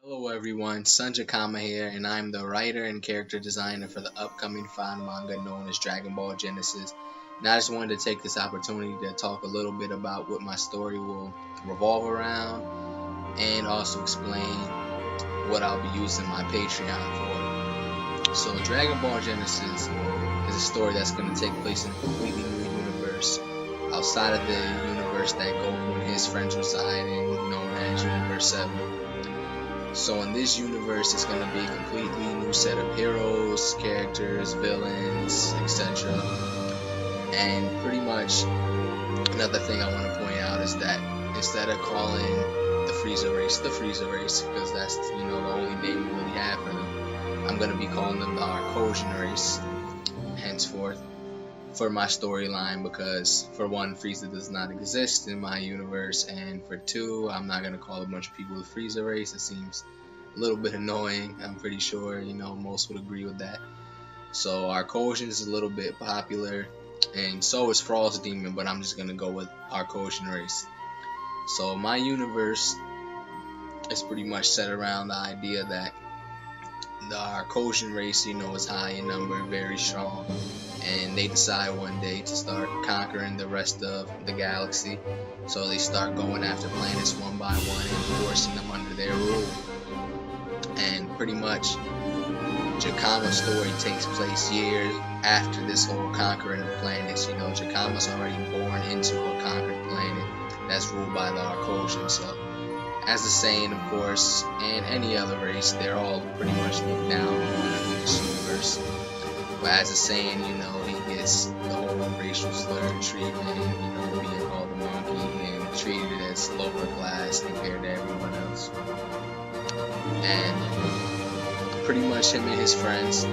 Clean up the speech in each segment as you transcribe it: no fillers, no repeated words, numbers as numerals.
Hello everyone, Sanjakama here, and I'm the writer and character designer for the upcoming fan manga known as Dragon Ball Genesis. And I just wanted to take this opportunity to talk a little bit about what my story will revolve around and also explain what I'll be using my Patreon for. So Dragon Ball Genesis is a story that's going to take place in a completely new universe outside of the universe that Goku and his friends reside in, known as Universe 7. So in this universe, it's going to be a completely new set of heroes, characters, villains, etc. And pretty much another thing I want to point out is that instead of calling the Frieza race, because that's the only name we really have for them, I'm going to be calling them the Arcosian race henceforth for my storyline, because for one, Frieza does not exist in my universe, and for two, I'm not gonna call a bunch of people the Frieza race. It seems a little bit annoying. I'm pretty sure most would agree with that. So Arcosian is a little bit popular, and so is Frost Demon, but I'm just gonna go with Arcosian race. So my universe is pretty much set around the idea that the Arcosian race, is high in number, very strong, and they decide one day to start conquering the rest of the galaxy. So they start going after planets one by one and forcing them under their rule. And pretty much, Jakama's story takes place years after this whole conquering of planets. Jakama's already born into a conquered planet that's ruled by the Arcosian. So, as the saying, of course, and any other race, they're all pretty much looked down on in this universe. But as a saying, he gets the whole racial slur treatment, being called a monkey and treated as lower class compared to everyone else. And pretty much him and his friends, him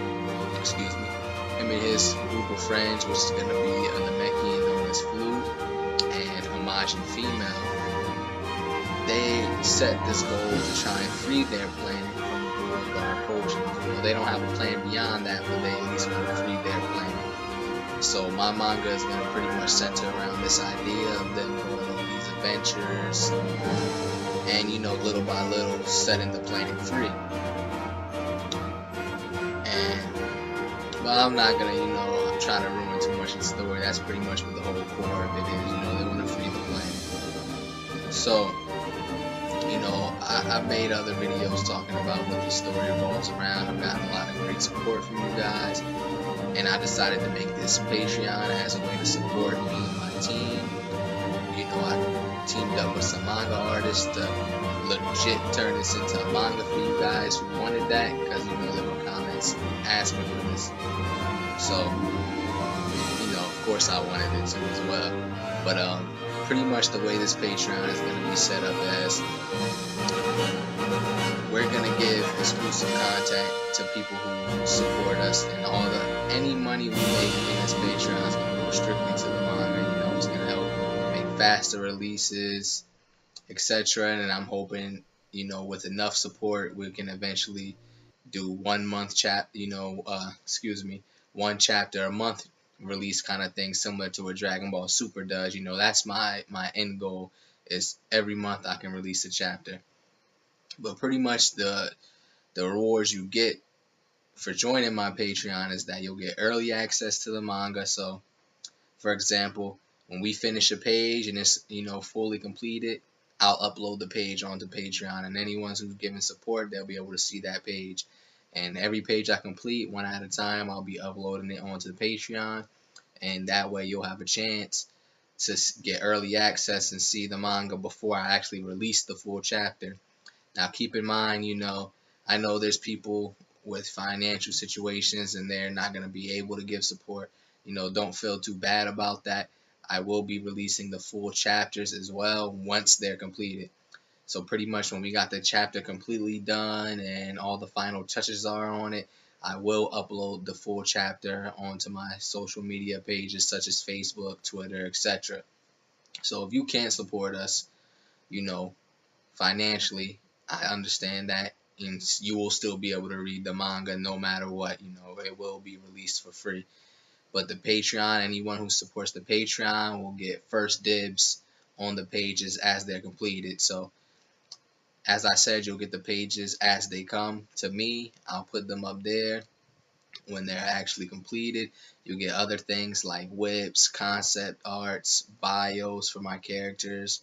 and his group of friends, which is going to be a Namekian known as Flu and a Majin female, they set this goal to try and free their planet from the rule of the Arcosian. They don't have a plan beyond that, but they at least want to free their planet. So my manga is going to pretty much center around this idea of them going on these adventures and, little by little setting the planet free. And, well, I'm not going to, try to ruin too much of the story. That's pretty much what the whole core of it is. They want to free the planet. So, I've made other videos talking about what the story revolves around. I've gotten a lot of great support from you guys, and I decided to make this Patreon as a way to support me and my team. I teamed up with some manga artists to legit turn this into a manga for you guys who wanted that, because there were comments asking for this. So, of course I wanted it to as well. But pretty much the way this Patreon is going to be set up as, we're going to give exclusive content to people who support us, and any money we make in this Patreon is going to go strictly to the manga. It's going to help make faster releases, etc. And I'm hoping, with enough support, we can eventually do 1 month one chapter a month release kind of thing, similar to what Dragon Ball Super does. That's my end goal, is every month I can release a chapter. But pretty much the rewards you get for joining my Patreon is that you'll get early access to the manga. So, for example, when we finish a page and it's fully completed, I'll upload the page onto Patreon, and anyone who's giving support, they'll be able to see that page. And every page I complete, one at a time, I'll be uploading it onto the Patreon, and that way you'll have a chance to get early access and see the manga before I actually release the full chapter. Now, keep in mind, I know there's people with financial situations and they're not going to be able to give support. Don't feel too bad about that. I will be releasing the full chapters as well once they're completed. So pretty much when we got the chapter completely done and all the final touches are on it, I will upload the full chapter onto my social media pages such as Facebook, Twitter, etc. So if you can't support us, financially, I understand that, and you will still be able to read the manga no matter what. It will be released for free. But the Patreon, anyone who supports the Patreon will get first dibs on the pages as they're completed. So As I said, you'll get the pages as they come to me. I'll put them up there when they're actually completed. You'll get other things like whips, concept arts, bios for my characters.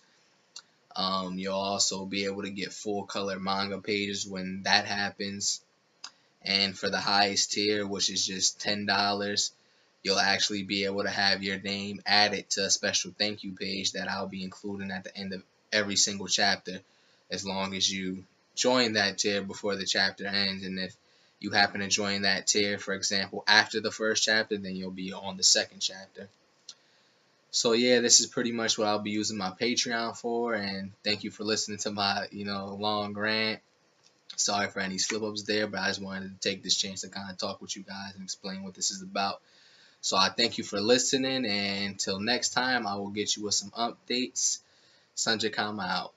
You'll also be able to get full color manga pages when that happens. And for the highest tier, which is just $10, you'll actually be able to have your name added to a special thank you page that I'll be including at the end of every single chapter, as long as you join that tier before the chapter ends. And if you happen to join that tier, for example, after the first chapter, then you'll be on the second chapter. So yeah, this is pretty much what I'll be using my Patreon for, and thank you for listening to my, long rant. Sorry for any slip ups there, but I just wanted to take this chance to kind of talk with you guys and explain what this is about. So I thank you for listening, and until next time, I will get you with some updates. Sanjay Kama out.